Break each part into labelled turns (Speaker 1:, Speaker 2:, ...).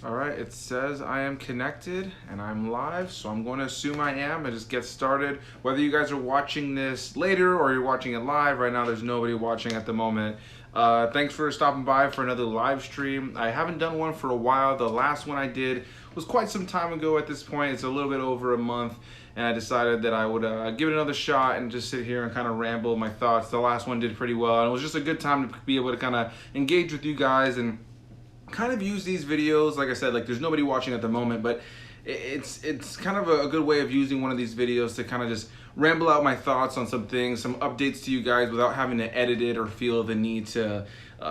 Speaker 1: All right, it says I am connected and I'm live, so I'm going to assume I am and just get started. Whether you guys are watching this later or you're watching it live, right now there's nobody watching at the moment. Thanks for stopping by for another live stream. I haven't done one for a while. The last one I did was quite some time ago at this point. It's a little bit over a month, and I decided that I would give it another shot and just sit here and kind of ramble my thoughts. The last one did pretty well, and it was just a good time to be able to kind of engage with you guys and kind of use these videos. Like I said, like there's nobody watching at the moment, but it's kind of a good way of using one of these videos to kind of just ramble out my thoughts on some things, some updates to you guys without having to edit it or feel the need to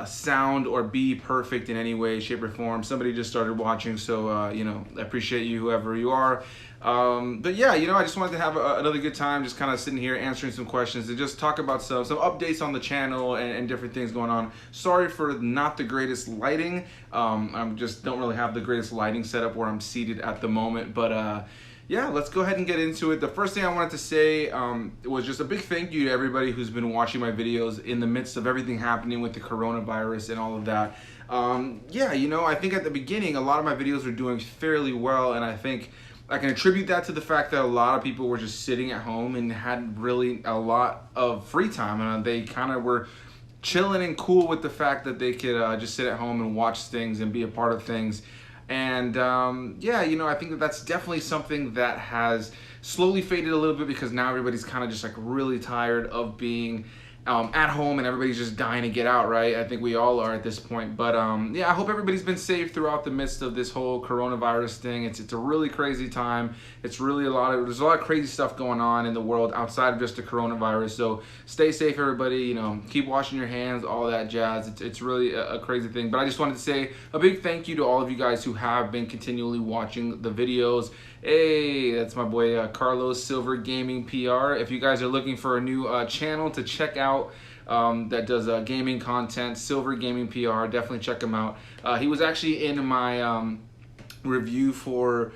Speaker 1: sound or be perfect in any way, shape, or form. Somebody just started watching, so I appreciate you, whoever you are. But yeah, I just wanted to have another good time, just kind of sitting here answering some questions and just talk about some updates on the channel and different things going on. Sorry for not the greatest lighting. I just don't really have the greatest lighting setup where I'm seated at the moment, but yeah, let's go ahead and get into it. The first thing I wanted to say was just a big thank you to everybody who's been watching my videos in the midst of everything happening with the coronavirus and all of that. Yeah, I think at the beginning, a lot of my videos were doing fairly well, and I think I can attribute that to the fact that a lot of people were just sitting at home and had really a lot of free time, and they kind of were chilling and cool with the fact that they could just sit at home and watch things and be a part of things. And yeah, I think that's definitely something that has slowly faded a little bit, because now everybody's kind of just like really tired of being at home, and everybody's just dying to get out, right? I think we all are at this point. But yeah, I hope everybody's been safe throughout the midst of this whole coronavirus thing. It's a really crazy time. It's really there's a lot of crazy stuff going on in the world outside of just the coronavirus. So stay safe, everybody. Keep washing your hands, all that jazz. It's really a crazy thing. But I just wanted to say a big thank you to all of you guys who have been continually watching the videos. Hey, that's my boy Carlos Silver Gaming PR. If you guys are looking for a new channel to check out that does gaming content, Silver Gaming PR, definitely check him out. He was actually in my review for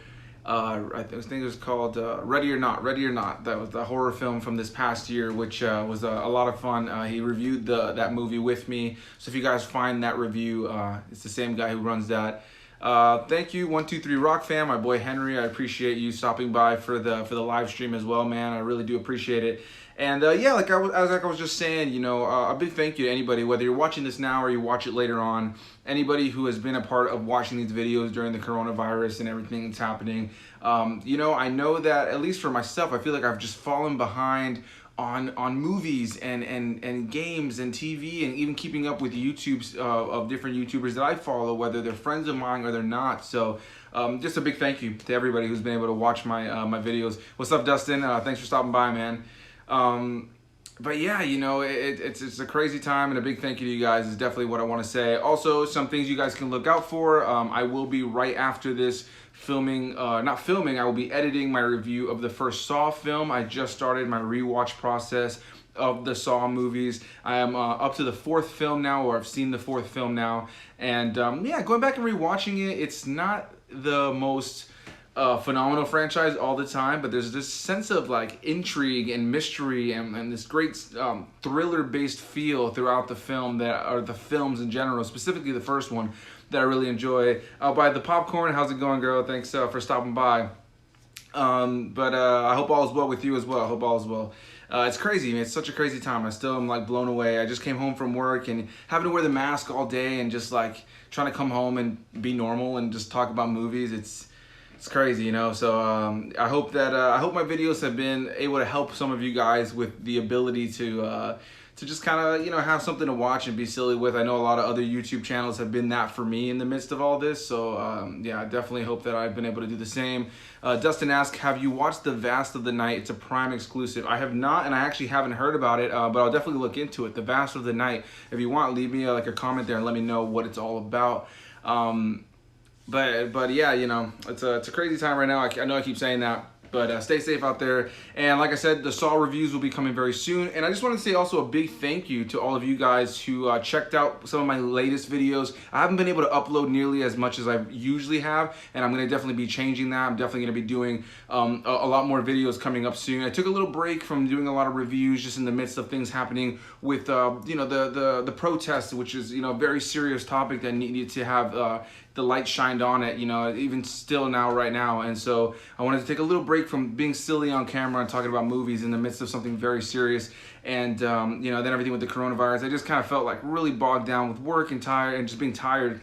Speaker 1: I think it was called Ready or Not. That was the horror film from this past year, which was a lot of fun. He reviewed that movie with me. So if you guys find that review, it's the same guy who runs that. Thank you, 123 Rock Fam, my boy Henry. I appreciate you stopping by for the live stream as well, man. I really do appreciate it. And yeah, like I was just saying, a big thank you to anybody, whether you're watching this now or you watch it later on. Anybody who has been a part of watching these videos during the coronavirus and everything that's happening. I know that, at least for myself, I feel like I've just fallen behind on movies and games and TV, and even keeping up with YouTubes of different YouTubers that I follow, whether they're friends of mine or they're not. So just a big thank you to everybody who's been able to watch my my videos. What's up, Dustin? Thanks for stopping by, man. But yeah, it's a crazy time, and a big thank you to you guys is definitely what I want to say. Also, some things you guys can look out for. I will be right after this I will be editing my review of the first Saw film. I just started my rewatch process of the Saw movies. I am up to the fourth film now, or I've seen the fourth film now. And yeah, going back and rewatching it, it's not the most phenomenal franchise all the time, but there's this sense of like intrigue and mystery and this great thriller-based feel throughout the film, or the films in general, specifically the first one, that I really enjoy. I'll buy the popcorn. How's it going, girl? Thanks for stopping by. But I hope all is well with you as well. I hope all is well. It's crazy, man. It's such a crazy time. I still am like blown away. I just came home from work and having to wear the mask all day and just like trying to come home and be normal and just talk about movies. It's crazy, So I hope my videos have been able to help some of you guys with the ability to just kind of have something to watch and be silly with. I know a lot of other YouTube channels have been that for me in the midst of all this. So yeah, I definitely hope that I've been able to do the same. Dustin asks, have you watched The Vast of the Night? It's a Prime exclusive. I have not, and I actually haven't heard about it, but I'll definitely look into it. The Vast of the Night. If you want, leave me like a comment there and let me know what it's all about. But yeah, it's a crazy time right now. I know I keep saying that, But stay safe out there. And like I said, the Saw reviews will be coming very soon. And I just want to say also a big thank you to all of you guys who checked out some of my latest videos. I haven't been able to upload nearly as much as I usually have, and I'm going to definitely be changing that. I'm definitely going to be doing a lot more videos coming up soon. I took a little break from doing a lot of reviews just in the midst of things happening with you know, the protests, which is, you know, a very serious topic that needed to have the light shined on it, you know, even still now, right now. And so I wanted to take a little break from being silly on camera and talking about movies in the midst of something very serious. And, you know, then everything with the coronavirus, I just kind of felt like really bogged down with work and tired and just being tired.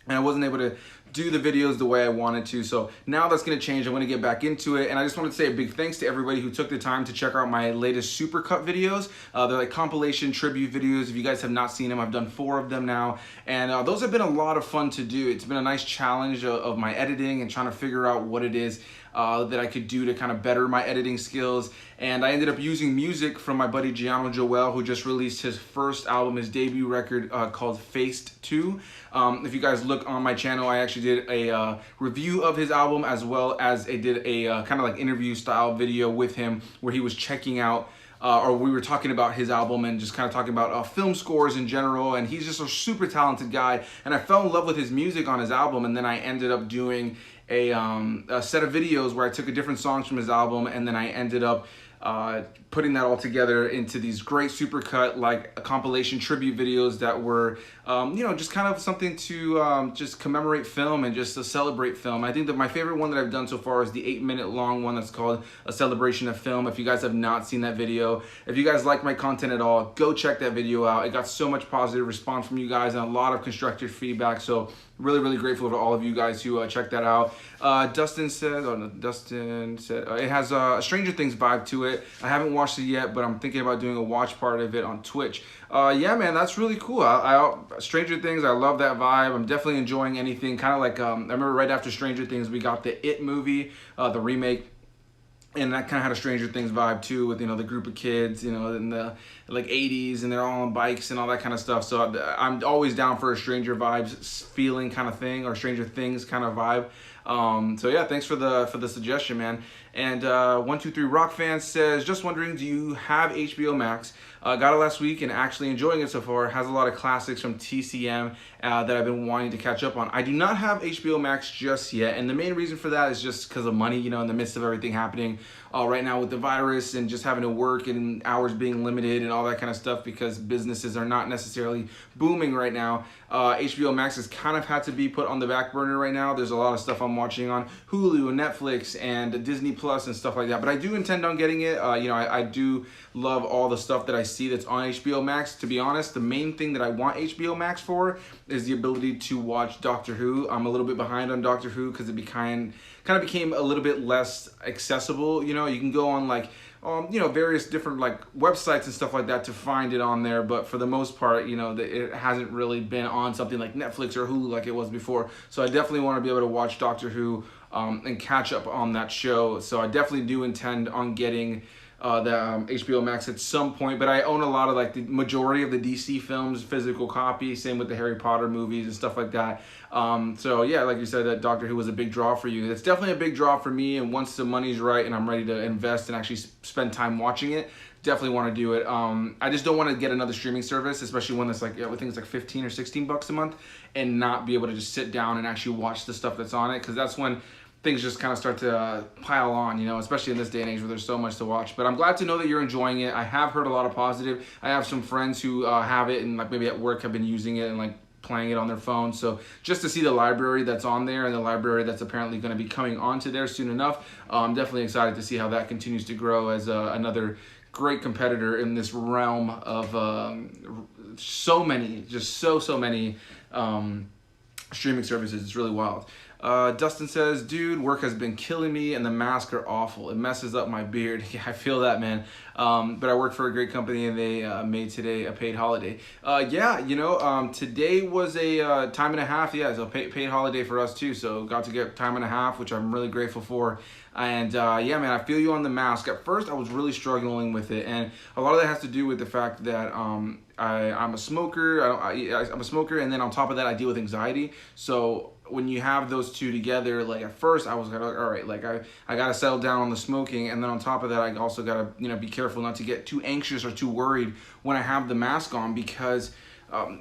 Speaker 1: And I wasn't able to do the videos the way I wanted to. So now that's going to change. I'm going to get back into it. And I just wanted to say a big thanks to everybody who took the time to check out my latest supercut videos. They're like compilation tribute videos. If you guys have not seen them, I've done 4 of them now. And those have been a lot of fun to do. It's been a nice challenge of my editing and trying to figure out what it is that I could do to kind of better my editing skills. And I ended up using music from my buddy Gianno Joel, who just released his first album, his debut record called Faced 2. If you guys look on my channel, I actually did a review of his album, as well as I did a kind of like interview style video with him where he was checking out or we were talking about his album and just kind of talking about film scores in general. And he's just a super talented guy, and I fell in love with his music on his album. And then I ended up doing a set of videos where I took different songs from his album, and then I ended up putting that all together into these great supercut, like compilation tribute videos that were, you know, just kind of something to just commemorate film and just to celebrate film. I think that my favorite one that I've done so far is the 8-minute long one that's called A Celebration of Film. If you guys have not seen that video, if you guys like my content at all, go check that video out. It got so much positive response from you guys and a lot of constructive feedback. So really, really grateful to all of you guys who checked that out. Dustin said, it has a Stranger Things vibe to it. I haven't watched it yet, but I'm thinking about doing a watch part of it on Twitch. Yeah, man, that's really cool. Stranger Things, I love that vibe. I'm definitely enjoying anything. Kind of like, I remember right after Stranger Things, we got the It movie, the remake. And that kind of had a Stranger Things vibe too, with, you know, the group of kids, you know, in the like 80s, and they're all on bikes and all that kind of stuff. So I'm always down for a Stranger Vibes feeling kind of thing, or Stranger Things kind of vibe. So yeah, thanks for the suggestion, man. And 123 Rock Fan says, just wondering, do you have HBO Max? Got it last week and actually enjoying it so far. Has a lot of classics from TCM that I've been wanting to catch up on. I do not have HBO Max just yet, and the main reason for that is just because of money, you know, in the midst of everything happening right now with the virus and just having to work and hours being limited and all that kind of stuff, because businesses are not necessarily booming right now. HBO Max has kind of had to be put on the back burner right now. There's a lot of stuff I'm watching on Hulu and Netflix and Disney Plus and stuff like that, but I do intend on getting it. You know, I do love all the stuff that I see that's on HBO Max. To be honest, the main thing that I want HBO Max for is the ability to watch Doctor Who. I'm a little bit behind on Doctor Who because it kind of became a little bit less accessible. You know, you can go on like you know, various different like websites and stuff like that to find it on there, but for the most part, you know, it hasn't really been on something like Netflix or Hulu like it was before. So I definitely want to be able to watch Doctor Who and catch up on that show. So I definitely do intend on getting the HBO Max at some point, but I own a lot of like the majority of the DC films, physical copy, same with the Harry Potter movies and stuff like that. So yeah, like you said, that Doctor Who was a big draw for you. It's definitely a big draw for me, and once the money's right and I'm ready to invest and actually spend time watching it, definitely want to do it. I just don't want to get another streaming service, especially one that's like, I think it's like 15 or 16 bucks a month, and not be able to just sit down and actually watch the stuff that's on it, because that's when things just kind of start to pile on, you know, especially in this day and age where there's so much to watch. But I'm glad to know that you're enjoying it. I have heard a lot of positive. I have some friends who have it, and like maybe at work have been using it and like playing it on their phone. So just to see the library that's on there and the library that's apparently going to be coming onto there soon enough, I'm definitely excited to see how that continues to grow as another great competitor in this realm of so many, just so many streaming services. It's really wild. Dustin says, dude, work has been killing me and the masks are awful. It messes up my beard. Yeah, I feel that, man. But I work for a great company, and they made today a paid holiday. Yeah, you know, today was a time and a half. Yeah, so paid holiday for us too. So got to get time and a half, which I'm really grateful for. And yeah, man, I feel you on the mask. At first, I was really struggling with it, and a lot of that has to do with the fact that I'm a smoker. I'm a smoker, and then on top of that, I deal with anxiety. So when you have those two together, like at first I was like, all right, like I gotta settle down on the smoking, and then on top of that, I also gotta be careful not to get too anxious or too worried when I have the mask on, because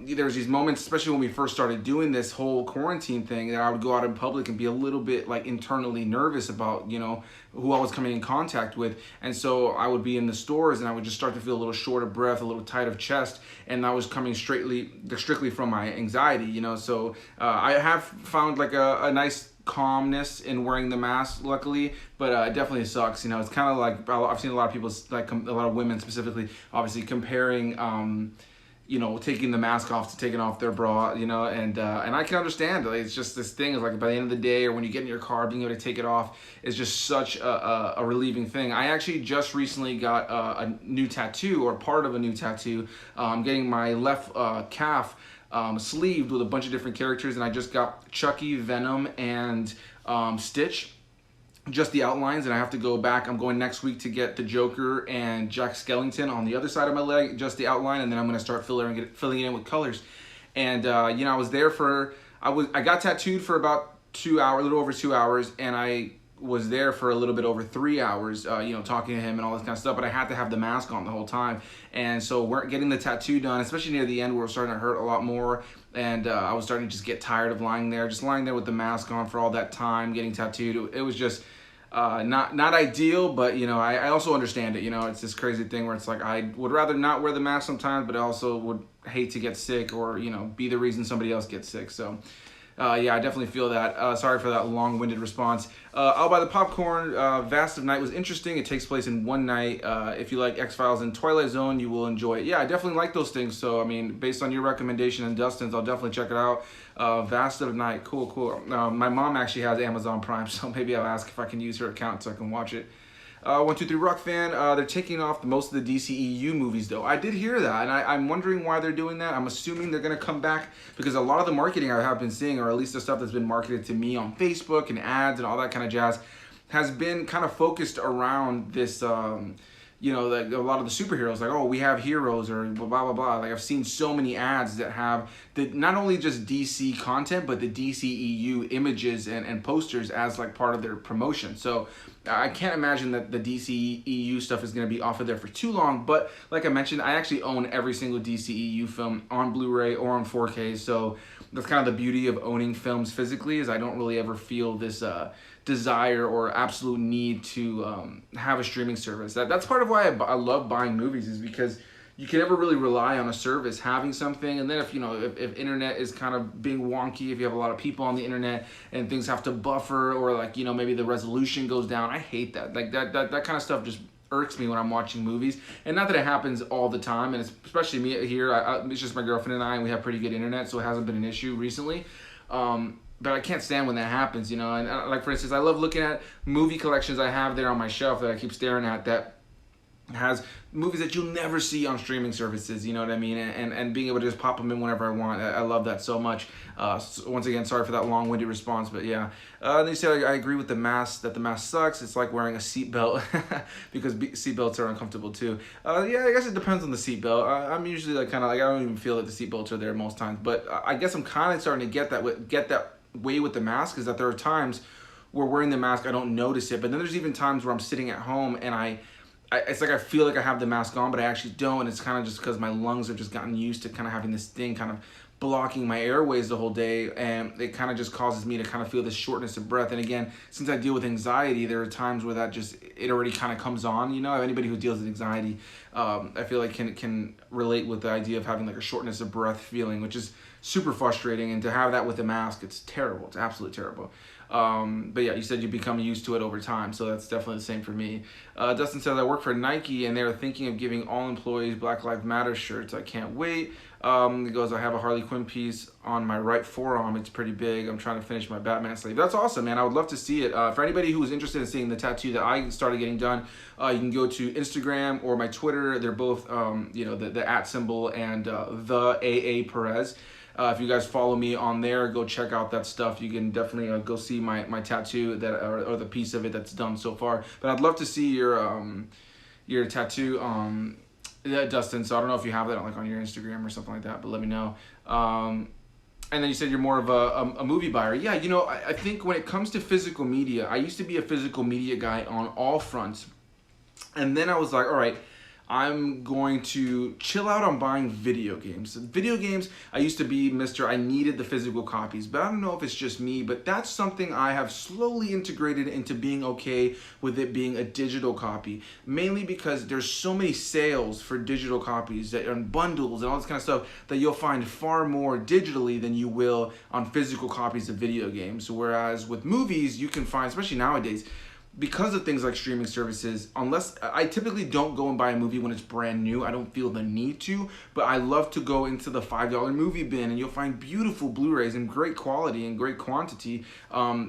Speaker 1: there's these moments, especially when we first started doing this whole quarantine thing, that I would go out in public and be a little bit like internally nervous about, who I was coming in contact with. And so I would be in the stores and I would just start to feel a little short of breath, a little tight of chest. And that was coming strictly from my anxiety, So I have found like a nice calmness in wearing the mask, luckily, but it definitely sucks. It's kind of like, I've seen a lot of people, like a lot of women specifically, obviously comparing taking the mask off to taking off their bra, and I can understand. Like, it's just this thing is like by the end of the day, or when you get in your car, being able to take it off is just such a relieving thing. I actually just recently got a new tattoo, or part of a new tattoo. I'm getting my left calf sleeved with a bunch of different characters, and I just got Chucky, Venom, and Stitch. Just the outlines, and I have to go back. I'm going next week to get the Joker and Jack Skellington on the other side of my leg, just the outline, and then I'm going to start filling it in with colors. And I was there I got tattooed for about 2 hours, a little over 2 hours, and I was there for a little bit over 3 hours, talking to him and all this kind of stuff, but I had to have the mask on the whole time. And so we're getting the tattoo done, especially near the end where it was starting to hurt a lot more. And I was starting to just get tired of lying there with the mask on for all that time, getting tattooed. It was just not ideal, but I also understand it. It's this crazy thing where it's like I would rather not wear the mask sometimes, but I also would hate to get sick or be the reason somebody else gets sick. So yeah, I definitely feel that. Sorry for that long-winded response. I'll buy the popcorn. Vast of Night was interesting. It takes place in one night. If you like X-Files and Twilight Zone, you will enjoy it. Yeah, I definitely like those things. So, I mean, based on your recommendation and Dustin's, I'll definitely check it out. Vast of Night. Cool. My mom actually has Amazon Prime, so maybe I'll ask if I can use her account so I can watch it. 123 Rock Fan, they're taking off most of the DCEU movies though. I did hear that, and I'm wondering why they're doing that. I'm assuming they're going to come back because a lot of the marketing I have been seeing, or at least the stuff that's been marketed to me on Facebook and ads and all that kind of jazz, has been kind of focused around this, like a lot of the superheroes, like, oh, we have heroes or blah, blah, blah. Like, I've seen so many ads that have not only just DC content, but the DCEU images and posters as like part of their promotion. So I can't imagine that the DCEU stuff is going to be off of there for too long. But like I mentioned, I actually own every single DCEU film on Blu-ray or on 4K. So that's kind of the beauty of owning films physically, is I don't really ever feel this desire or absolute need to have a streaming service. That's part of why I love buying movies, is because you can never really rely on a service having something. And then if internet is kind of being wonky, if you have a lot of people on the internet and things have to buffer, or like maybe the resolution goes down, I hate that. Like that kind of stuff just irks me when I'm watching movies. And not that it happens all the time, and it's especially me here. It's just my girlfriend and I, and we have pretty good internet, so it hasn't been an issue recently. But I can't stand when that happens, And like, for instance, I love looking at movie collections I have there on my shelf that I keep staring at that has movies that you'll never see on streaming services, you know what I mean? And being able to just pop them in whenever I want. I love that so much. So once again, sorry for that long-winded response, but yeah. Then you say, I agree with the mask, that the mask sucks. It's like wearing a seatbelt because seatbelts are uncomfortable too. Yeah, I guess it depends on the seatbelt. I'm usually like kind of like, I don't even feel that the seatbelts are there most times, but I guess I'm kind of starting to get that way with the mask, is that there are times where wearing the mask, I don't notice it, but then there's even times where I'm sitting at home and it's like I feel like I have the mask on, but I actually don't. And it's kind of just because my lungs have just gotten used to kind of having this thing kind of blocking my airways the whole day, and it kind of just causes me to kind of feel this shortness of breath. And again, since I deal with anxiety, there are times where it already kind of comes on. Anybody who deals with anxiety, I feel like can relate with the idea of having like a shortness of breath feeling, which is super frustrating. And to have that with the mask, it's terrible. It's absolutely terrible. But yeah, you said you become used to it over time, so that's definitely the same for me. Dustin says, I work for Nike, and they're thinking of giving all employees Black Lives Matter shirts. I can't wait. He goes, I have a Harley Quinn piece on my right forearm. It's pretty big. I'm trying to finish my Batman sleeve. That's awesome, man. I would love to see it. For anybody who is interested in seeing the tattoo that I started getting done, you can go to Instagram or my Twitter. They're both, the @ symbol and the AA Perez. If you guys follow me on there, go check out that stuff. You can definitely go see my tattoo or the piece of it that's done so far. But I'd love to see your tattoo Yeah, Dustin. So I don't know if you have that like on your Instagram or something like that, but let me know. And then you said you're more of a movie buyer. Yeah, you know, I think when it comes to physical media, I used to be a physical media guy on all fronts. And then I was like, all right, I'm going to chill out on buying video games. Video games, I used to be Mr. I needed the physical copies, but I don't know if it's just me, but that's something I have slowly integrated into being okay with it being a digital copy. Mainly because there's so many sales for digital copies and bundles and all this kind of stuff that you'll find far more digitally than you will on physical copies of video games. Whereas with movies, you can find, especially nowadays, because of things like streaming services, unless I typically don't go and buy a movie when it's brand new, I don't feel the need to, but I love to go into the $5 movie bin and you'll find beautiful Blu-rays in great quality and great quantity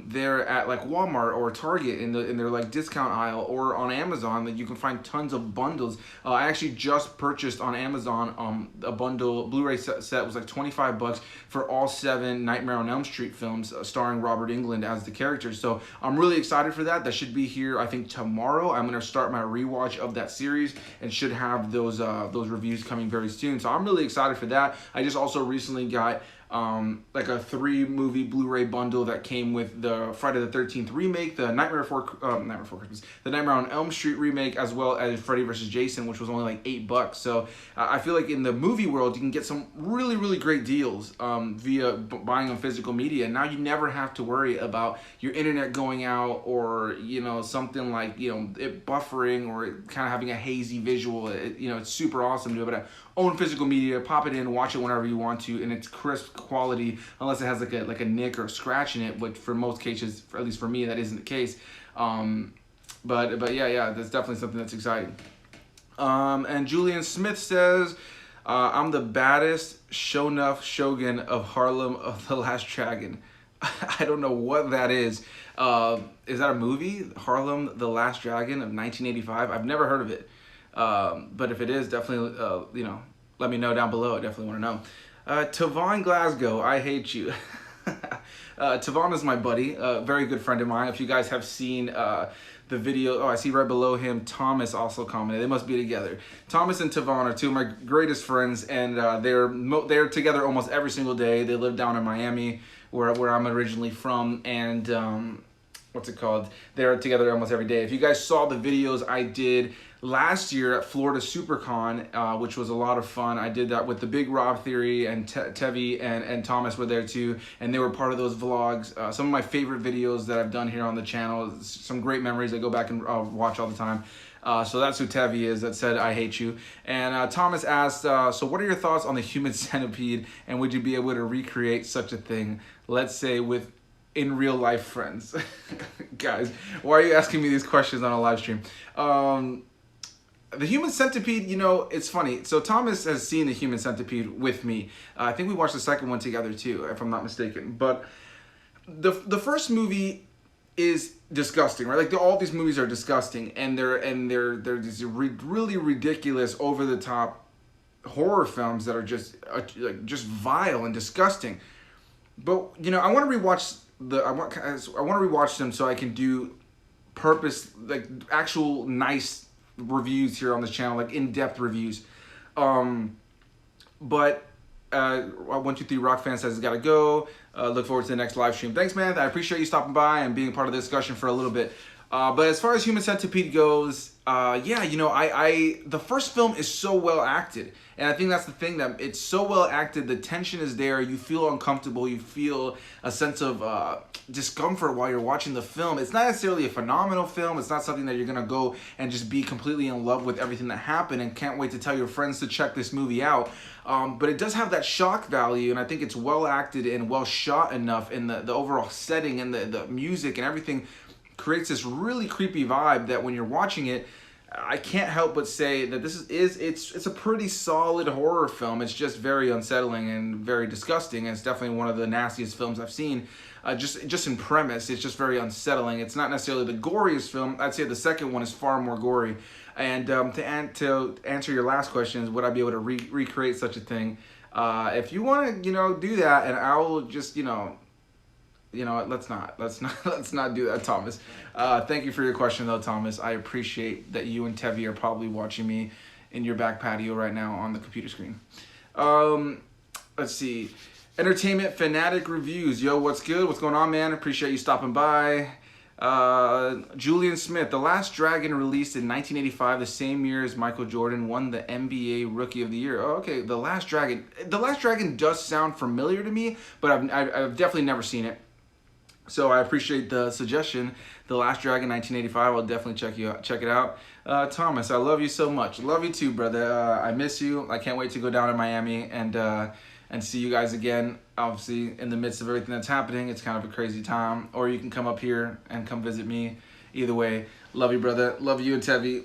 Speaker 1: there at like Walmart or Target in their like discount aisle, or on Amazon that you can find tons of bundles. I actually just purchased on Amazon a bundle Blu-ray set was like $25 for all 7 Nightmare on Elm Street films starring Robert Englund as the character. So I'm really excited for that. That should be here, I think, tomorrow. I'm gonna start my rewatch of that series and should have those reviews coming very soon. So I'm really excited for that. I just also recently got like a 3-movie Blu-ray bundle that came with the Friday the 13th remake, the Nightmare Before Christmas, the Nightmare on Elm Street remake, as well as Freddy vs. Jason, which was only like $8. So I feel like in the movie world, you can get some really, really great deals via buying on physical media. Now you never have to worry about your internet going out, or you know, something like, you know, it buffering or it kind of having a hazy visual. You know, it's super awesome to be able to own physical media, pop it in, watch it whenever you want to, and it's crisp quality, unless it has like a nick or a scratch in it, which for most cases, at least for me, that isn't the case. But yeah, that's definitely something that's exciting. And Julian Smith says, I'm the baddest show-nuff shogun of Harlem of the Last Dragon. I don't know what that is. Is that a movie? Harlem the Last Dragon of 1985? I've never heard of it. But if it is, definitely, you know, let me know down below. I definitely want to know. Tavon Glasgow, I hate you. Tavon is my buddy, a very good friend of mine. If you guys have seen the video, I see right below him, Thomas also commented. They must be together. Thomas and Tavon are 2 of my greatest friends, and they're together almost every single day. They live down in Miami, where I'm originally from, and what's it called? They're together almost every day. If you guys saw the videos I did last year at Florida SuperCon, which was a lot of fun. I did that with the Big Rob Theory, and Tevi and Thomas were there too, and they were part of those vlogs. Some of my favorite videos that I've done here on the channel, some great memories I go back and watch all the time. So that's who Tevi is that said, I hate you. And Thomas asked, so what are your thoughts on the human centipede, and would you be able to recreate such a thing, let's say with in real life friends? Guys, why are you asking me these questions on a live stream? The human centipede, you know, it's funny. So Thomas has seen the human centipede with me. I think we watched the second one together too, if I'm not mistaken. But the first movie is disgusting, right? Like all these movies are disgusting, and they're these really ridiculous, over the top horror films that are just vile and disgusting. But you know, I want to rewatch them so I can do actual nice reviews here on this channel, like in-depth reviews. But 123 Rock Fan says, gotta go. Look forward to the next live stream. Thanks, man. I appreciate you stopping by and being part of the discussion for a little bit. But as far as Human Centipede goes, yeah, you know, the first film is so well acted. And I think that's the thing, that it's so well acted, the tension is there, you feel uncomfortable, you feel a sense of discomfort while you're watching the film. It's not necessarily a phenomenal film, it's not something that you're gonna go and just be completely in love with everything that happened and can't wait to tell your friends to check this movie out. But it does have that shock value, and I think it's well acted and well shot enough, in the overall setting and the music and everything creates this really creepy vibe that when you're watching it, I can't help but say that this it's a pretty solid horror film. It's just very unsettling and very disgusting. It's definitely one of the nastiest films I've seen. Just in premise, it's just very unsettling. It's not necessarily the goriest film. I'd say the second one is far more gory. And to answer your last question, is would I be able to recreate such a thing? If you want to, you know, do that, and I will just, you know what, let's not do that, Thomas. Thank you for your question though, Thomas. I appreciate that you and Tevi are probably watching me in your back patio right now on the computer screen. Let's see. Entertainment Fanatic Reviews. Yo, what's good? What's going on, man? Appreciate you stopping by. Julian Smith. The Last Dragon released in 1985, the same year as Michael Jordan won the NBA Rookie of the Year. Oh, okay. The Last Dragon. The Last Dragon does sound familiar to me, but I've definitely never seen it. So I appreciate the suggestion. The Last Dragon, 1985. I'll definitely check it out. Thomas, I love you so much. Love you too, brother. I miss you. I can't wait to go down to Miami and see you guys again. Obviously, in the midst of everything that's happening, it's kind of a crazy time. Or you can come up here and come visit me. Either way, love you, brother. Love you and Tevi.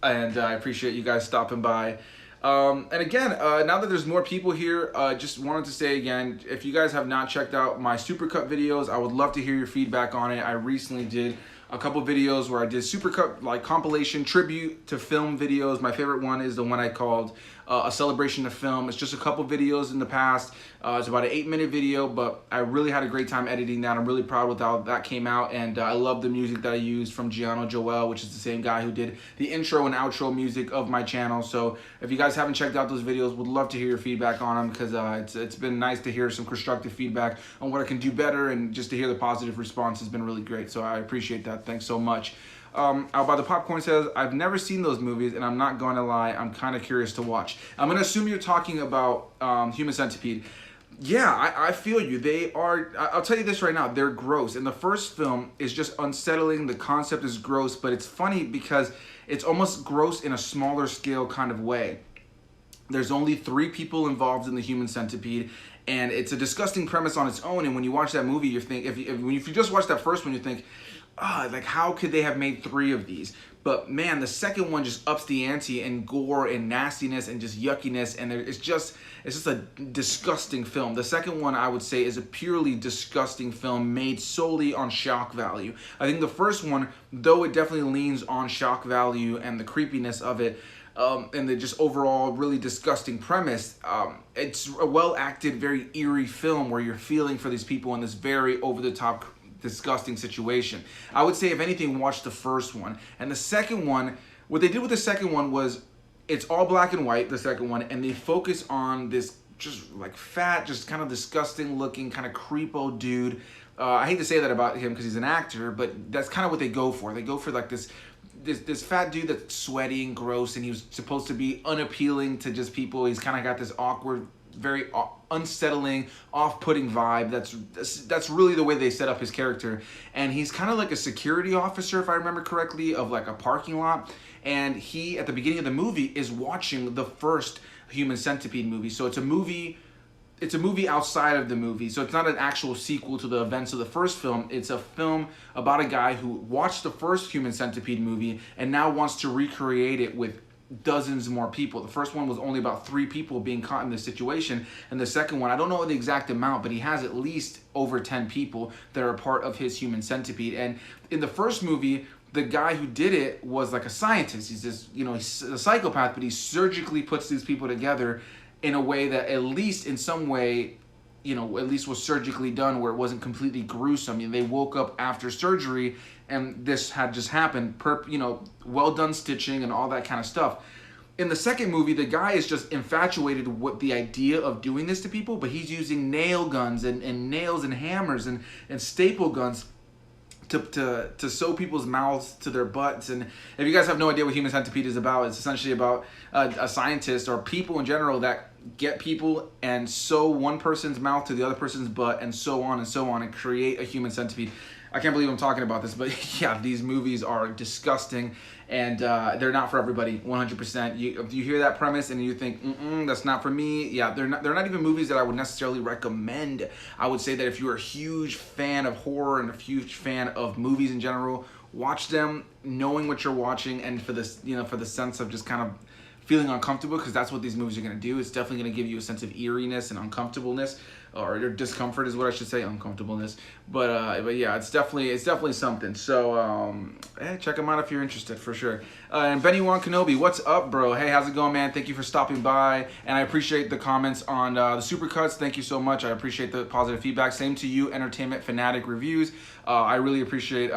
Speaker 1: And I appreciate you guys stopping by. And again, now that there's more people here, just wanted to say again, if you guys have not checked out my Supercut videos, I would love to hear your feedback on it. I recently did a couple videos where I did Supercut, like compilation tribute to film videos. My favorite one is the one I called A Celebration of Film. It's just a couple videos in the past. It's about an 8-minute video, but I really had a great time editing that. I'm really proud with how that came out, and I love the music that I used from Gianno Joel, which is the same guy who did the intro and outro music of my channel. So if you guys haven't checked out those videos, would love to hear your feedback on them, because it's been nice to hear some constructive feedback on what I can do better, and just to hear the positive response has been really great. So I appreciate that. Thanks so much. Out by the Popcorn says, I've never seen those movies, and I'm not going to lie, I'm kind of curious to watch. I'm going to assume you're talking about Human Centipede. Yeah, I feel you. They are, I'll tell you this right now, they're gross. And the first film is just unsettling. The concept is gross, but it's funny because it's almost gross in a smaller scale kind of way. There's only 3 people involved in the Human Centipede, and it's a disgusting premise on its own. And when you watch that movie, you think, if you just watch that first one, you think, like, how could they have made 3 of these? But man, the second one just ups the ante in gore and nastiness and just yuckiness, and it's just a disgusting film. The second one, I would say, is a purely disgusting film made solely on shock value. I think the first one, though it definitely leans on shock value and the creepiness of it, and the just overall really disgusting premise, it's a well-acted, very eerie film where you're feeling for these people in this very over-the-top disgusting situation. I would say, if anything, watch the first one. And the second one, what they did with the second one was, it's all black and white, the second one, and they focus on this just like fat, just kind of disgusting looking, kind of creepo dude. I hate to say that about him because he's an actor, but that's kind of what they go for. They go for like this fat dude that's sweaty and gross, and he was supposed to be unappealing to just people. He's kind of got this awkward, very unsettling, off-putting vibe. That's really the way they set up his character. And he's kind of like a security officer, if I remember correctly, of like a parking lot. And he, at the beginning of the movie, is watching the first Human Centipede movie. So it's a movie outside of the movie. So it's not an actual sequel to the events of the first film. It's a film about a guy who watched the first Human Centipede movie and now wants to recreate it with dozens more people. The first one was only about 3 people being caught in this situation, and the second one, I don't know the exact amount, but he has at least over 10 people that are a part of his Human Centipede. And in the first movie, the guy who did it was like a scientist. He's just, he's a psychopath, but he surgically puts these people together in a way that, at least in some way, at least was surgically done, where it wasn't completely gruesome. They woke up after surgery and this had just happened, well done stitching and all that kind of stuff. In the second movie, the guy is just infatuated with the idea of doing this to people, but he's using nail guns and nails and hammers and staple guns to sew people's mouths to their butts. And if you guys have no idea what Human Centipede is about, it's essentially about a scientist, or people in general, that get people and sew one person's mouth to the other person's butt, and so on, and create a human centipede. I can't believe I'm talking about this, but yeah, these movies are disgusting, and they're not for everybody, 100%. If you hear that premise and you think, that's not for me, yeah, they're not even movies that I would necessarily recommend. I would say that if you're a huge fan of horror and a huge fan of movies in general, watch them knowing what you're watching, and for this, for the sense of just kind of feeling uncomfortable, because that's what these movies are going to do. It's definitely going to give you a sense of eeriness and uncomfortableness, or discomfort is what I should say, uncomfortableness. But yeah, it's definitely something. So check them out if you're interested, for sure. And Benny Wan Kenobi, what's up, bro? Hey, how's it going, man? Thank you for stopping by, and I appreciate the comments on the supercuts. Thank you so much. I appreciate the positive feedback. Same to you, Entertainment Fanatic Reviews. I really appreciate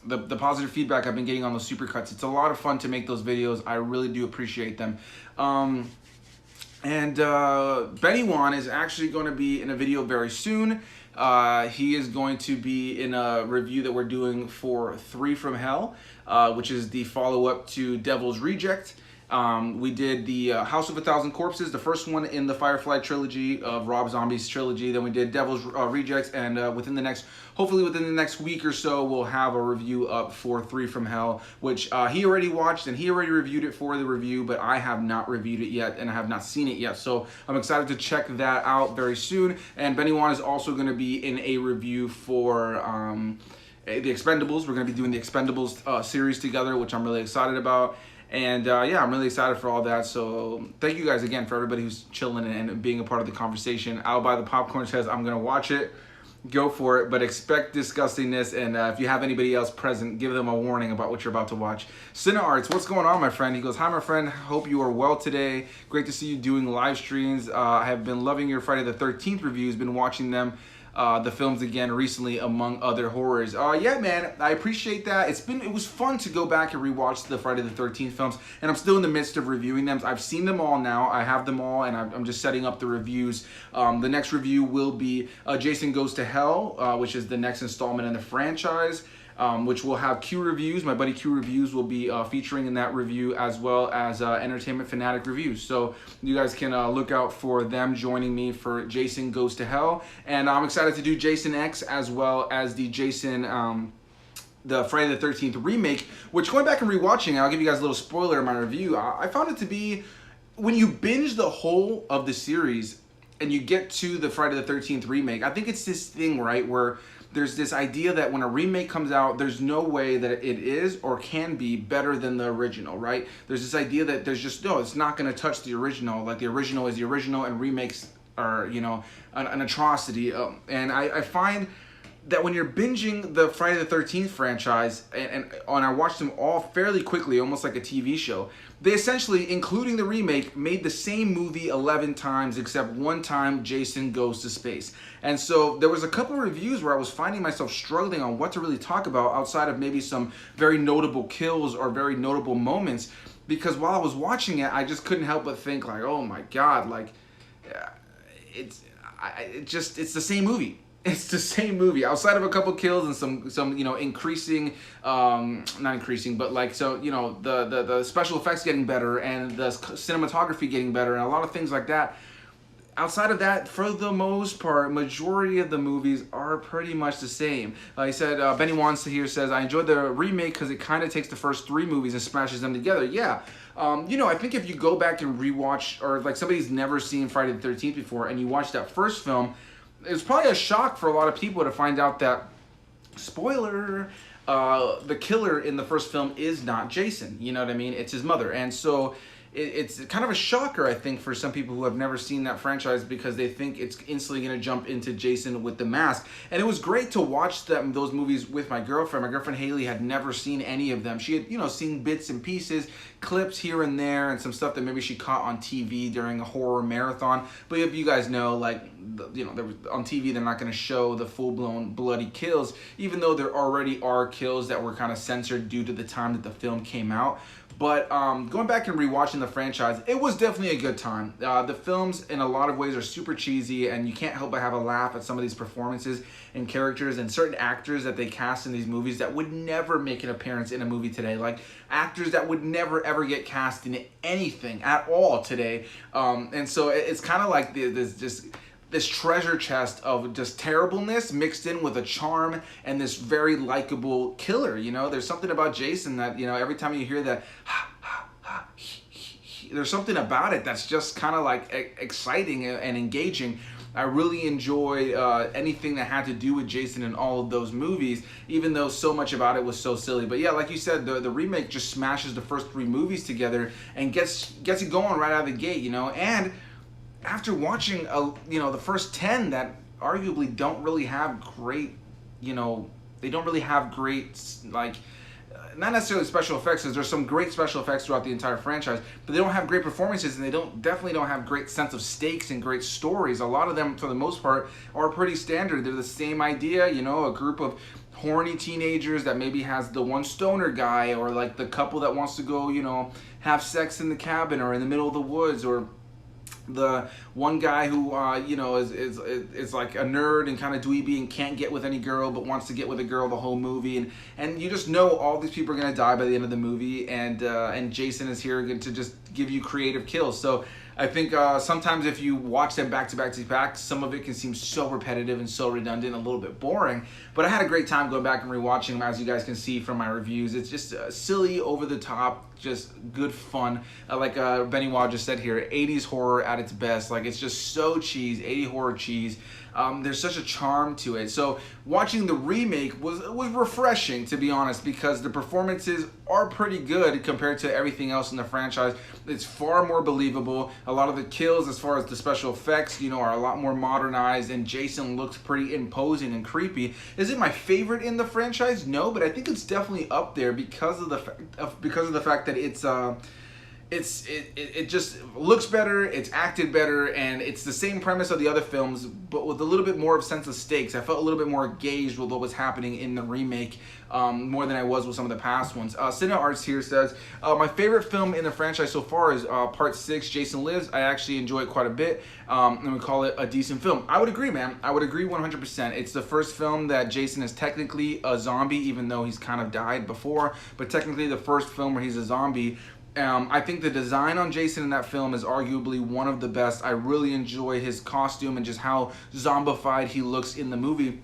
Speaker 1: the positive feedback I've been getting on those supercuts. It's a lot of fun to make those videos. I really do appreciate them. And Benny Wan is actually going to be in a video very soon. He is going to be in a review that we're doing for 3 from Hell, which is the follow-up to Devil's Reject. We did the House of a Thousand Corpses, the first one in the Firefly trilogy of Rob Zombie's trilogy. Then we did Devil's Rejects, and hopefully within the next week or so, we'll have a review up for 3 from Hell, which he already watched and he already reviewed it for the review, but I have not reviewed it yet and I have not seen it yet. So I'm excited to check that out very soon. And Benny Wan is also going to be in a review for the Expendables. We're going to be doing the Expendables series together, which I'm really excited about. And yeah, I'm really excited for all that. So thank you guys again for everybody who's chilling and being a part of the conversation. I'll buy the popcorn says I'm going to watch it. Go for it, but expect disgustingness. And if you have anybody else present, give them a warning about what you're about to watch. CineArts, what's going on, my friend? He goes, hi, my friend. Hope you are well today. Great to see you doing live streams. I have been loving your Friday the 13th reviews. Been watching them. The films again recently, among other horrors. Yeah, man, I appreciate that. It was fun to go back and rewatch the Friday the 13th films, and I'm still in the midst of reviewing them. I've seen them all now. I have them all, and I'm just setting up the reviews. The next review will be Jason Goes to Hell, which is the next installment in the franchise. Which will have Q Reviews. My buddy Q Reviews will be featuring in that review, as well as Entertainment Fanatic Reviews. So you guys can look out for them joining me for Jason Goes to Hell. And I'm excited to do Jason X, as well as the the Friday the 13th remake, which, going back and rewatching, I'll give you guys a little spoiler in my review. I found it to be, when you binge the whole of the series and you get to the Friday the 13th remake, I think it's this thing, right, where there's this idea that when a remake comes out, there's no way that it is or can be better than the original, right? There's this idea that there's just, no, it's not going to touch the original. Like, the original is the original, and remakes are, you know, an atrocity. And I find that when you're binging the Friday the 13th franchise, and I watched them all fairly quickly, almost like a TV show, they essentially, including the remake, made the same movie 11 times, except one time Jason goes to space. And so there was a couple of reviews where I was finding myself struggling on what to really talk about outside of maybe some very notable kills or very notable moments, because while I was watching it, I just couldn't help but think, like, oh my God, like, it's the same movie. It's the same movie, outside of a couple kills and some you know, increasing, not increasing, but like, so, you know, the special effects getting better and the cinematography getting better and a lot of things like that. Outside of that, for the most part, majority of the movies are pretty much the same. He said, Benny Wants here says, I enjoyed the remake because it kind of takes the first 3 movies and smashes them together. Yeah. You know, I think if you go back and rewatch, or like somebody's never seen Friday the 13th before and you watch that first film, it's probably a shock for a lot of people to find out that, spoiler, the killer in the first film is not Jason. You know what I mean? It's his mother. And so it's kind of a shocker, I think, for some people who have never seen that franchise, because they think it's instantly going to jump into Jason with the mask. And it was great to watch those movies with my girlfriend. My girlfriend Haley had never seen any of them. She had, you know, seen bits and pieces, clips here and there, and some stuff that maybe she caught on TV during a horror marathon. But if you guys know, like, you know, on TV they're not going to show the full-blown bloody kills, even though there already are kills that were kind of censored due to the time that the film came out. But going back and rewatching the franchise, it was definitely a good time. The films, in a lot of ways, are super cheesy, and you can't help but have a laugh at some of these performances and characters and certain actors that they cast in these movies that would never make an appearance in a movie today. Like, actors that would never, ever get cast in anything at all today. And so it's kind of like this treasure chest of just terribleness mixed in with a charm and this very likable killer. You know, there's something about Jason that, you know, every time you hear that, there's something about it that's just kind of like exciting and engaging. I really enjoy anything that had to do with Jason in all of those movies, even though so much about it was so silly. But yeah, like you said, the remake just smashes the first 3 movies together and gets it going right out of the gate, you know. And after watching, you know, the first 10 that arguably don't really have great, you know, they don't really have great, like, not necessarily special effects, because there's some great special effects throughout the entire franchise, but they don't have great performances, and they definitely don't have great sense of stakes and great stories. A lot of them, for the most part, are pretty standard. They're the same idea, you know, a group of horny teenagers that maybe has the one stoner guy, or like the couple that wants to go, you know, have sex in the cabin or in the middle of the woods, or the one guy who you know is like a nerd and kind of dweeby and can't get with any girl but wants to get with a girl the whole movie, and you just know all these people are gonna die by the end of the movie, and Jason is here to just give you creative kills. So I think sometimes if you watch them back to back to back, some of it can seem so repetitive and so redundant, a little bit boring. But I had a great time going back and rewatching them, as you guys can see from my reviews. It's just silly, over the top, just good fun. Like Benny Wah just said here, 80s horror at its best. Like, it's just so cheese, 80 horror cheese. There's such a charm to it. So watching the remake was refreshing, to be honest, because the performances are pretty good compared to everything else in the franchise. It's far more believable. A lot of the kills, as far as the special effects, you know, are a lot more modernized, and Jason looks pretty imposing and creepy. Is it my favorite in the franchise? No, but I think it's definitely up there because of the fact that it just looks better, it's acted better, and it's the same premise of the other films, but with a little bit more of sense of stakes. I felt a little bit more engaged with what was happening in the remake, more than I was with some of the past ones. Cine Arts here says, my favorite film in the franchise so far is Part 6, Jason Lives. I actually enjoy it quite a bit, and we call it a decent film. I would agree, man. I would agree 100%. It's the first film that Jason is technically a zombie, even though he's kind of died before, but technically the first film where he's a zombie. I think the design on Jason in that film is arguably one of the best. I really enjoy his costume and just how zombified he looks in the movie.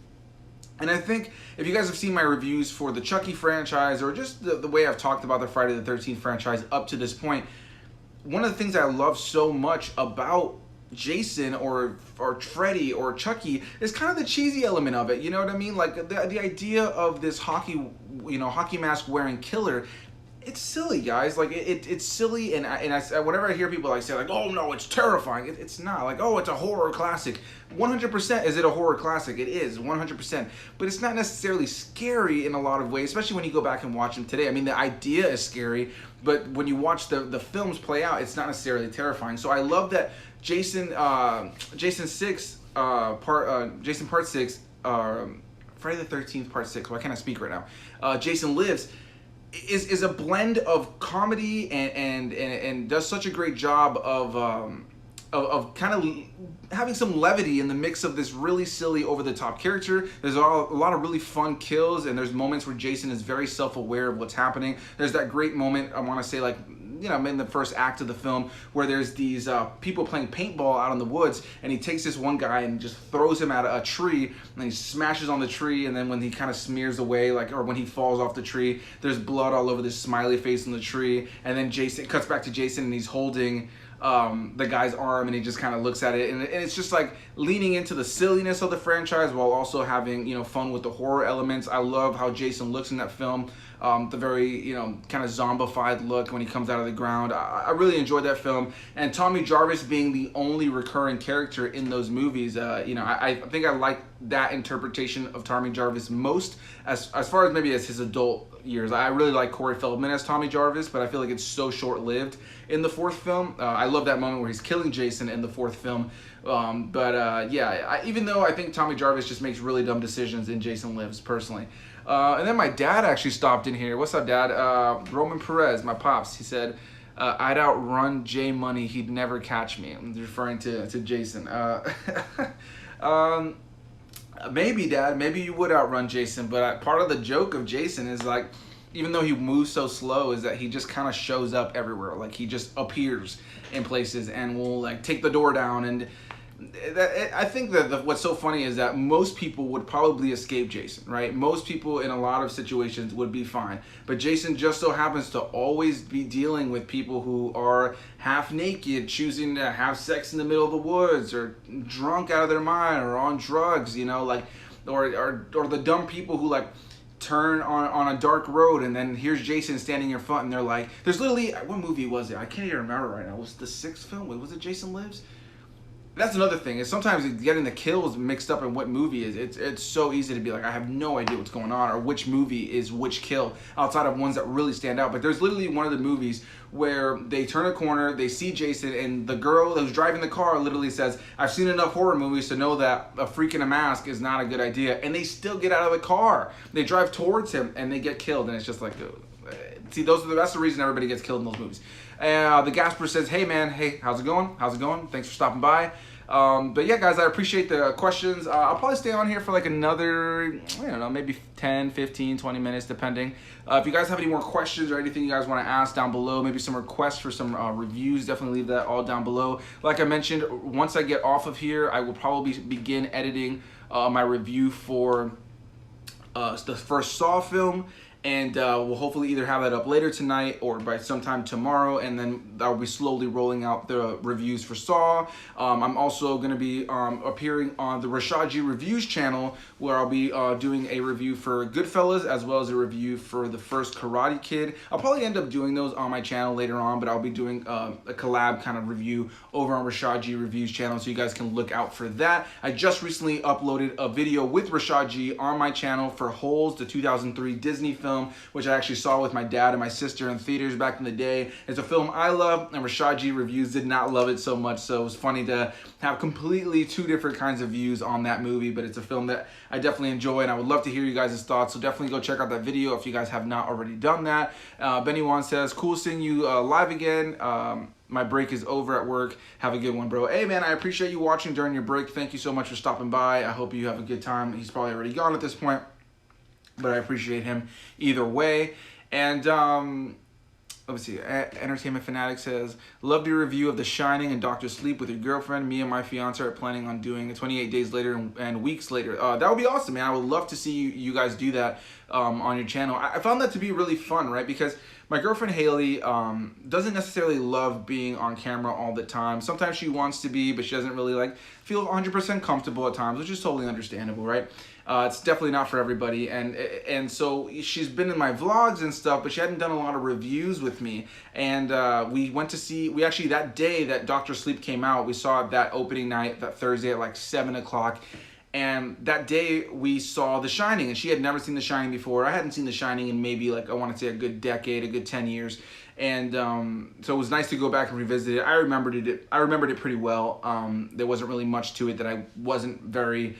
Speaker 1: And I think if you guys have seen my reviews for the Chucky franchise, or just the way I've talked about the Friday the 13th franchise up to this point, one of the things I love so much about Jason or Freddy or Chucky is kind of the cheesy element of it. You know what I mean? Like the idea of this hockey mask wearing killer. It's silly, guys. Like it's silly, and whenever I hear people like say like, "Oh no, it's terrifying," it's not. Like, "Oh, it's a horror classic." 100% is it a horror classic? It is 100%, but it's not necessarily scary in a lot of ways, especially when you go back and watch them today. I mean, the idea is scary, but when you watch the films play out, it's not necessarily terrifying. So I love that Jason Part 6, Friday the 13th Part 6. Why can't I speak right now? Jason Lives is a blend of comedy and does such a great job of kind of having some levity in the mix of this really silly, over-the-top character. There's a lot of really fun kills, and there's moments where Jason is very self-aware of what's happening. There's that great moment, I want to say, like, you know, in the first act of the film, where there's these people playing paintball out in the woods, and he takes this one guy and just throws him at a tree, and then he smashes on the tree, and then when he kind of smears away, like, or when he falls off the tree, there's blood all over this smiley face on the tree, and then Jason cuts back to Jason, and he's holding the guy's arm, and he just kind of looks at it, and it's just like leaning into the silliness of the franchise while also having, you know, fun with the horror elements. I love how Jason looks in that film. The very, you know, kind of zombified look when he comes out of the ground. I really enjoyed that film, and Tommy Jarvis being the only recurring character in those movies, you know, I think I like that interpretation of Tommy Jarvis most, as far as maybe as his adult years. I really like Corey Feldman as Tommy Jarvis, but I feel like it's so short-lived in the fourth film. I love that moment where he's killing Jason in the fourth film. Yeah, even though I think Tommy Jarvis just makes really dumb decisions in Jason Lives, personally. And then my dad actually stopped in here. What's up, Dad? Roman Perez, my pops, he said, I'd outrun J Money, he'd never catch me. I'm referring to Jason. Maybe, Dad, maybe you would outrun Jason, but part of the joke of Jason is, like, even though he moves so slow, is that he just kind of shows up everywhere. Like, he just appears in places and will, like, take the door down. And I think that what's so funny is that most people would probably escape Jason, right? Most people in a lot of situations would be fine. But Jason just so happens to always be dealing with people who are half naked, choosing to have sex in the middle of the woods, or drunk out of their mind, or on drugs, you know, like, or the dumb people who, like, turn on a dark road, and then here's Jason standing in front, and they're like, there's literally, what movie was it? I can't even remember right now. Was it the sixth film? Was it Jason Lives? that's another thing, is sometimes getting the kills mixed up in what movie is. It's so easy to be like, I have no idea what's going on, or which movie is which kill, outside of ones that really stand out. But there's literally one of the movies where they turn a corner, they see Jason, and the girl who's driving the car literally says, I've seen enough horror movies to know that a freak in a mask is not a good idea. And they still get out of the car. They drive towards him, and they get killed. And it's just like, see, that's the reason everybody gets killed in those movies. The Gasper says, hey man, hey, how's it going? How's it going? Thanks for stopping by. But yeah, guys, I appreciate the questions. I'll probably stay on here for like another, I don't know, maybe 10, 15, 20 minutes, depending. If you guys have any more questions or anything you guys want to ask down below, maybe some requests for some reviews, definitely leave that all down below. Like I mentioned, once I get off of here, I will probably begin editing my review for the first Saw film. And we'll hopefully either have that up later tonight or by sometime tomorrow, and then I'll be slowly rolling out the reviews for Saw. I'm also going to be appearing on the Rashad G Reviews channel, where I'll be doing a review for Goodfellas as well as a review for the first Karate Kid. I'll probably end up doing those on my channel later on, but I'll be doing a collab kind of review over on Rashad G Reviews channel, so you guys can look out for that. I just recently uploaded a video with Rashad G on my channel for Holes, the 2003 Disney film, which I actually saw with my dad and my sister in theaters back in the day. It's a film I love, and Rashad G Reviews did not love it so much, so it was funny to have completely two different kinds of views on that movie. But it's a film that I definitely enjoy, and I would love to hear you guys' thoughts, so definitely go check out that video if you guys have not already done that. Benny Wan says, cool seeing you live again. My break is over at work. Have a good one, bro. Hey, man, I appreciate you watching during your break. Thank you so much for stopping by. I hope you have a good time. He's probably already gone at this point, but I appreciate him either way. And let me see, Entertainment Fanatic says, loved your review of The Shining and Dr. Sleep with your girlfriend. Me and my fiance are planning on doing it 28 days later and weeks later. That would be awesome, man. I would love to see you guys do that on your channel. I found that to be really fun, right? Because my girlfriend Haley doesn't necessarily love being on camera all the time. Sometimes she wants to be, but she doesn't really like feel 100% comfortable at times, which is totally understandable, right? It's definitely not for everybody, and so she's been in my vlogs and stuff, but she hadn't done a lot of reviews with me. And we actually, that day that Dr. Sleep came out, we saw it that opening night, that Thursday at like 7 o'clock. And that day we saw The Shining, and she had never seen The Shining before. I hadn't seen The Shining in maybe, like, I want to say a good decade, a good 10 years. And so it was nice to go back and revisit it. I remembered it pretty well. There wasn't really much to it that I wasn't very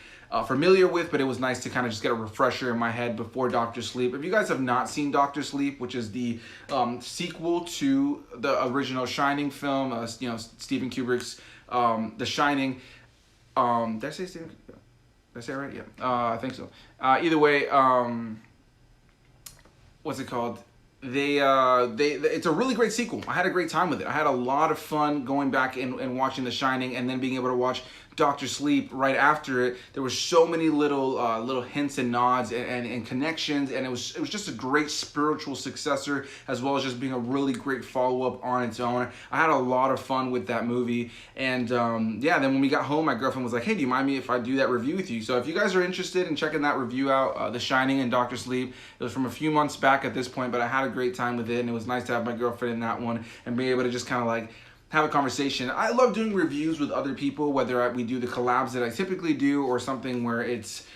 Speaker 1: familiar with, but it was nice to kind of just get a refresher in my head before Dr. Sleep. If you guys have not seen Dr. Sleep, which is the sequel to the original Shining film, you know, Stephen Kubrick's The Shining. Did I say Stephen? Did I say it right? Yeah, I think so. Either way, what's it called? It's a really great sequel. I had a great time with it. I had a lot of fun going back and watching The Shining, and then being able to watch Dr. Sleep right after it. There were so many little hints and nods and connections, and it was just a great spiritual successor, as well as just being a really great follow-up on its own. I had a lot of fun with that movie, and yeah, then when we got home, my girlfriend was like, hey, do you mind me if I do that review with you? So if you guys are interested in checking that review out, The Shining and Dr. Sleep, it was from a few months back at this point, but I had a great time with it, and it was nice to have my girlfriend in that one and be able to just kind of like have a conversation. I love doing reviews with other people, whether we do the collabs that I typically do or something where it's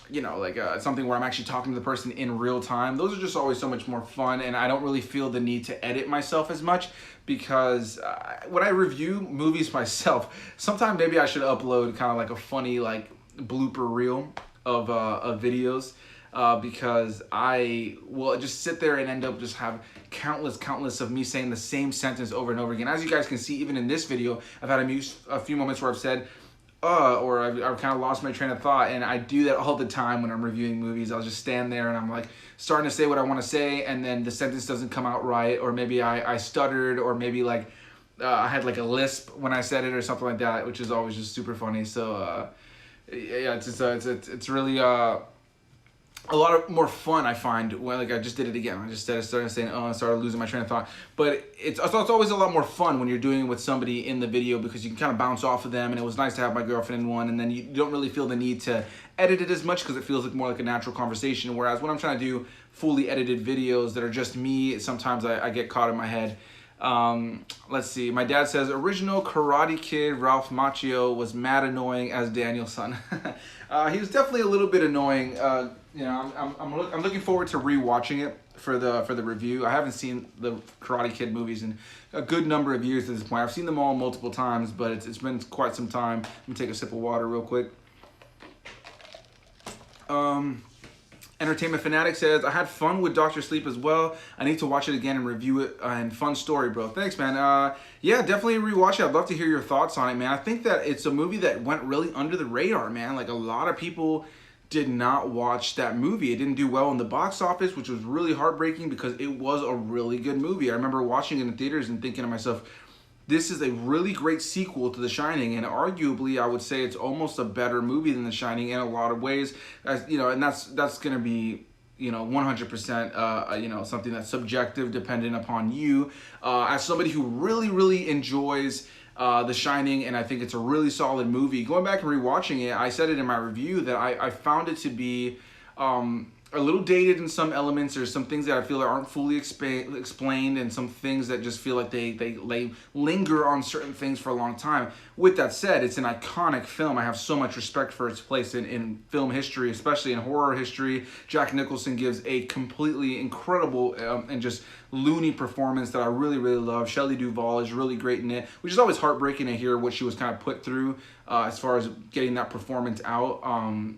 Speaker 1: you know, like something where I'm actually talking to the person in real time. Those are just always so much more fun, and I don't really feel the need to edit myself as much, because when I review movies myself, sometimes maybe I should upload kind of like a funny like blooper reel of videos, because I will just sit there and end up just have countless of me saying the same sentence over and over again. As you guys can see, even in this video, I've had a few moments where I've said, or I've kind of lost my train of thought, and I do that all the time when I'm reviewing movies. I'll just stand there and I'm like starting to say what I want to say, and then the sentence doesn't come out right, or maybe I stuttered, or maybe like I had like a lisp when I said it or something like that, which is always just super funny. So yeah, it's really a lot more fun, I find, when like I just did it again. I just started saying, oh, I started losing my train of thought. But it's always a lot more fun when you're doing it with somebody in the video, because you can kind of bounce off of them, and it was nice to have my girlfriend in one, and then you don't really feel the need to edit it as much, because it feels like more like a natural conversation. Whereas when I'm trying to do fully edited videos that are just me, sometimes I get caught in my head. Let's see. My dad says original Karate Kid Ralph Macchio was mad annoying as Daniel's son. He was definitely a little bit annoying. I'm looking forward to rewatching it for the review. I haven't seen the Karate Kid movies in a good number of years at this point. I've seen them all multiple times, but it's been quite some time. Let me take a sip of water real quick. Entertainment Fanatic says, I had fun with Dr. Sleep as well. I need to watch it again and review it. And fun story, bro. Thanks, man. Yeah, definitely rewatch it. I'd love to hear your thoughts on it, man. I think that it's a movie that went really under the radar, man. Like, a lot of people did not watch that movie. It didn't do well in the box office, which was really heartbreaking because it was a really good movie. I remember watching it in the theaters and thinking to myself, this is a really great sequel to The Shining, and arguably I would say it's almost a better movie than The Shining in a lot of ways. As you know, and that's going to be 100% something that's subjective, dependent upon you. As somebody who really enjoys The Shining, and I think it's a really solid movie. Going back and rewatching it, I said it in my review that I found it to be a little dated in some elements. There's some things that I feel that aren't fully explained, and some things that just feel like they linger on certain things for a long time. With that said, it's an iconic film. I have so much respect for its place in film history, especially in horror history. Jack Nicholson gives a completely incredible and just loony performance that I really love. Shelley Duvall is really great in it, which is always heartbreaking to hear what she was kind of put through as far as getting that performance out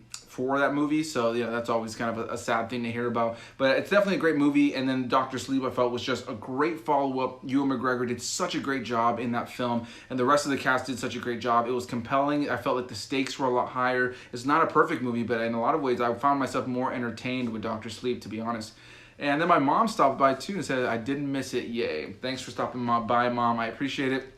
Speaker 1: for that movie. So yeah, that's always kind of a sad thing to hear about, but it's definitely a great movie. And then Dr. Sleep, I felt, was just a great follow-up. Ewan McGregor did such a great job in that film, and the rest of the cast did such a great job. It was compelling. I felt like the stakes were a lot higher. It's not a perfect movie, but in a lot of ways I found myself more entertained with Dr. Sleep, to be honest. And then my mom stopped by too and said, I didn't miss it. Yay. Thanks for stopping by, Mom. I appreciate it.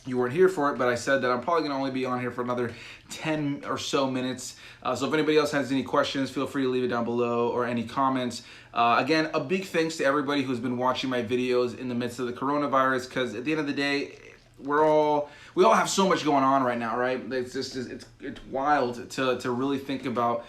Speaker 1: You weren't here for it, but I said that I'm probably going to only be on here for another 10 or so minutes. So if anybody else has any questions, feel free to leave it down below, or any comments. Again, a big thanks to everybody who's been watching my videos in the midst of the coronavirus, because at the end of the day, we all have so much going on right now, right? It's just it's wild to really think about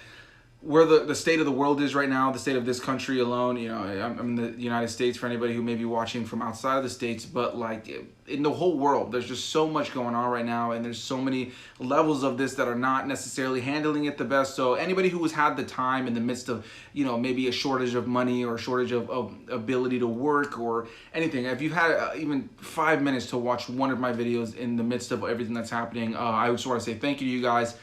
Speaker 1: where the state of the world is right now, the state of this country alone. You know, I'm in the United States for anybody who may be watching from outside of the States, but like in the whole world, there's just so much going on right now, and there's so many levels of this that are not necessarily handling it the best. So anybody who has had the time in the midst of, maybe a shortage of money or a shortage of ability to work or anything, if you've had even 5 minutes to watch one of my videos in the midst of everything that's happening, I just want to say thank you to you guys.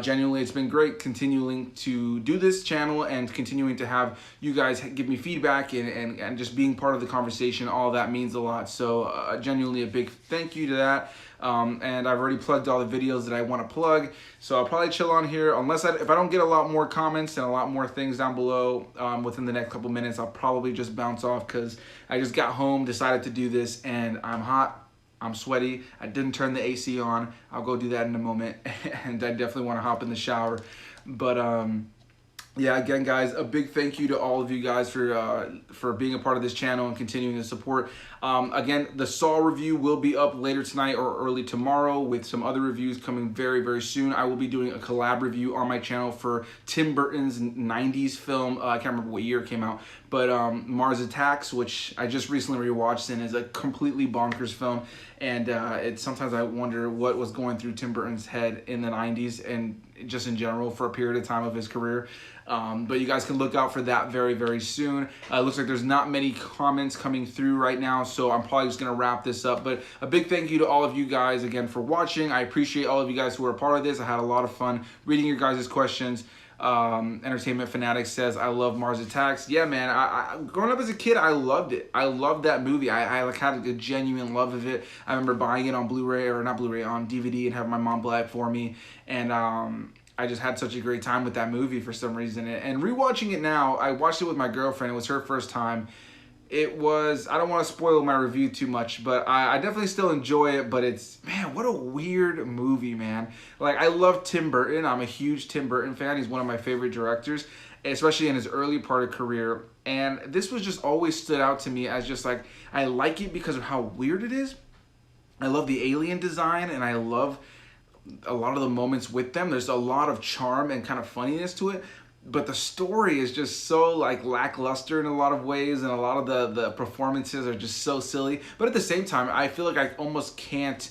Speaker 1: Genuinely, it's been great continuing to do this channel and continuing to have you guys give me feedback and just being part of the conversation. All that means a lot. So genuinely a big thank you to that. And I've already plugged all the videos that I want to plug, so I'll probably chill on here unless if I don't get a lot more comments and a lot more things down below within the next couple minutes. I'll probably just bounce off because I just got home, decided to do this, and I'm hot. I'm sweaty. I didn't turn the AC on. I'll go do that in a moment, and I definitely want to hop in the shower. But yeah, again, guys, a big thank you to all of you guys for being a part of this channel and continuing to support. Again, the Saw review will be up later tonight or early tomorrow, with some other reviews coming very soon. I will be doing a collab review on my channel for Tim Burton's 90s film. I can't remember what year it came out, but Mars Attacks, which I just recently rewatched and is a completely bonkers film. And sometimes I wonder what was going through Tim Burton's head in the 90s and just in general for a period of time of his career. But you guys can look out for that very soon. It looks like there's not many comments coming through right now, so I'm probably just going to wrap this up. But a big thank you to all of you guys again for watching. I appreciate all of you guys who are a part of this. I had a lot of fun reading your guys' questions. Entertainment Fanatic says, I love Mars Attacks. Yeah, man, I growing up as a kid, I loved it. I loved that movie. I like had a genuine love of it. I remember buying it on Blu-ray, or not Blu-ray, on DVD, and having my mom buy it for me. And I just had such a great time with that movie for some reason. And rewatching it now, I watched it with my girlfriend. It was her first time. It was, I don't want to spoil my review too much, but I definitely still enjoy it. But it's, man, what a weird movie, man. Like, I love Tim Burton. I'm a huge Tim Burton fan. He's one of my favorite directors, especially in his early part of career. And this was just always stood out to me as just like, I like it because of how weird it is. I love the alien design, and I love a lot of the moments with them. There's a lot of charm and kind of funniness to it. but the story is just so like lackluster in a lot of ways, and a lot of the performances are just so silly. But at the same time, I feel like I almost can't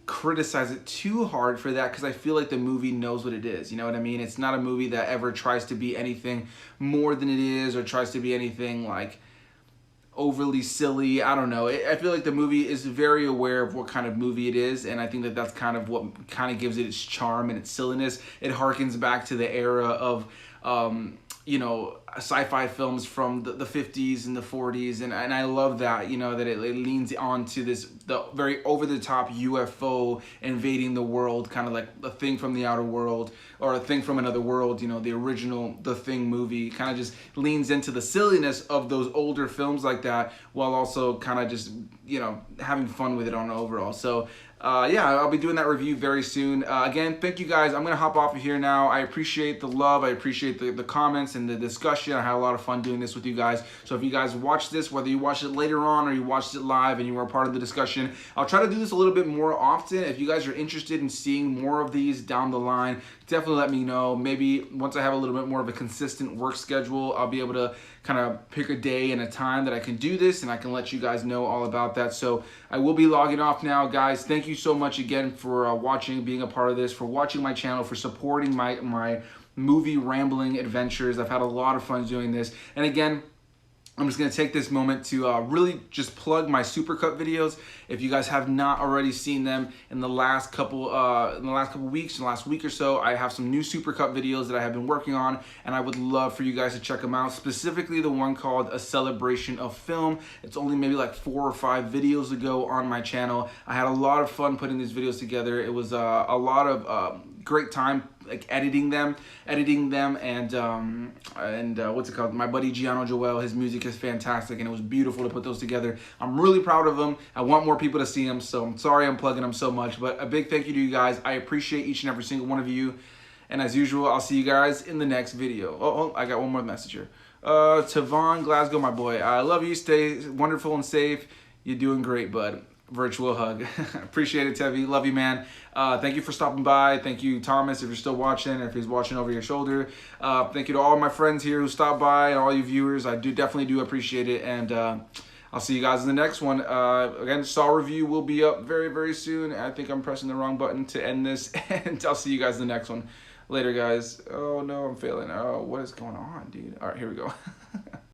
Speaker 1: criticize it too hard for that, because I feel like the movie knows what it is. You know what I mean? It's not a movie that ever tries to be anything more than it is, or tries to be anything like overly silly. I don't know. I feel like the movie is very aware of what kind of movie it is, and I think that that's kind of what kind of gives it its charm and its silliness. It harkens back to the era of you know, sci-fi films from the 50s and the 40s, and I love that, you know, that it leans onto the very over-the-top UFO invading the world, kind of like a thing from the outer world, or a thing from another world. You know, the original The Thing movie kind of just leans into the silliness of those older films like that, while also kind of just, you know, having fun with it on overall. So yeah, I'll be doing that review very soon. Again, thank you guys. I'm going to hop off of here now. I appreciate the love. I appreciate the comments and the discussion. I had a lot of fun doing this with you guys. So if you guys watch this, whether you watched it later on or you watched it live and you were a part of the discussion, I'll try to do this a little bit more often. If you guys are interested in seeing more of these down the line, definitely let me know. Maybe once I have a little bit more of a consistent work schedule, I'll be able to kind of pick a day and a time that I can do this, and I can let you guys know all about that. So I will be logging off now, guys. Thank you so much again for watching, being a part of this, for watching my channel, for supporting my movie rambling adventures. I've had a lot of fun doing this. And again, I'm just going to take this moment to really just plug my Supercut videos. If you guys have not already seen them in the last couple weeks, in the last week or so, I have some new Supercut videos that I have been working on, and I would love for you guys to check them out. Specifically the one called A Celebration of Film. It's only maybe like 4 or 5 videos ago on my channel. I had a lot of fun putting these videos together. It was a lot of great time like editing them, and what's it called? My buddy Giano Joel, his music is fantastic, and it was beautiful to put those together. I'm really proud of them. I want more people to see them, so I'm sorry I'm plugging them so much, but a big thank you to you guys. I appreciate each and every single one of you, and as usual, I'll see you guys in the next video. Oh, I got one more message here. Tavon Glasgow, my boy, I love you. Stay wonderful and safe. You're doing great, bud. Virtual hug. Appreciate it, Tevi. Love you, man. Thank you for stopping by. Thank you, Thomas, if you're still watching, or if he's watching over your shoulder. Thank you to all my friends here who stopped by, and all you viewers. I definitely do appreciate it, and I'll see you guys in the next one. Again, Saw review will be up very, very soon. I think I'm pressing the wrong button to end this, and I'll see you guys in the next one. Later, guys. Oh, no, I'm failing. Oh, what is going on, dude? All right, here we go.